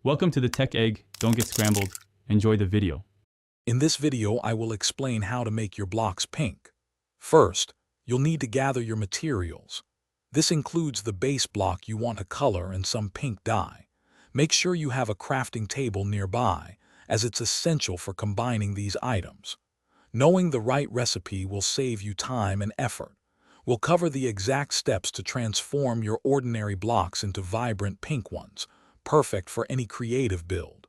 Welcome to the Tech Egg. Don't get scrambled. Enjoy the video. In this video, I will explain how to make your blocks pink. First, you'll need to gather your materials. This includes the base block you want to color and some pink dye. Make sure you have a crafting table nearby, as it's essential for combining these items. Knowing the right recipe will save you time and effort. We'll cover the exact steps to transform your ordinary blocks into vibrant pink ones, perfect for any creative build.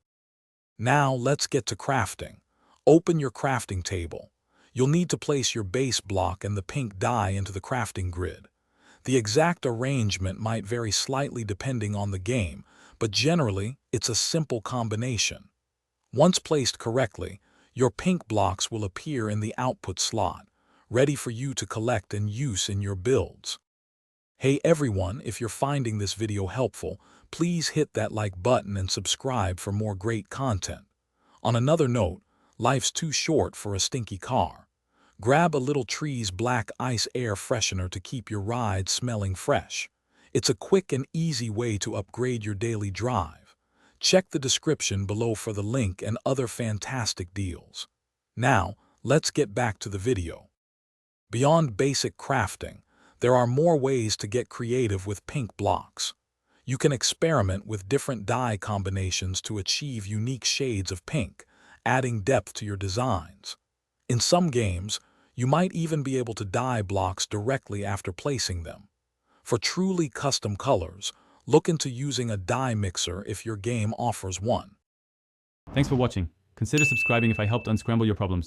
Now let's get to crafting. Open your crafting table. You'll need to place your base block and the pink dye into the crafting grid. The exact arrangement might vary slightly depending on the game, but generally it's a simple combination. Once placed correctly, your pink blocks will appear in the output slot, ready for you to collect and use in your builds. Hey everyone, if you're finding this video helpful, please hit that like button and subscribe for more great content. On another note, life's too short for a stinky car. Grab a little Tree's Black Ice Air Freshener to keep your ride smelling fresh. It's a quick and easy way to upgrade your daily drive. Check the description below for the link and other fantastic deals. Now, let's get back to the video. Beyond basic crafting, there are more ways to get creative with pink blocks. You can experiment with different dye combinations to achieve unique shades of pink, adding depth to your designs. In some games, you might even be able to dye blocks directly after placing them. For truly custom colors, look into using a dye mixer if your game offers one. Thanks for watching. Consider subscribing if I helped unscramble your problems.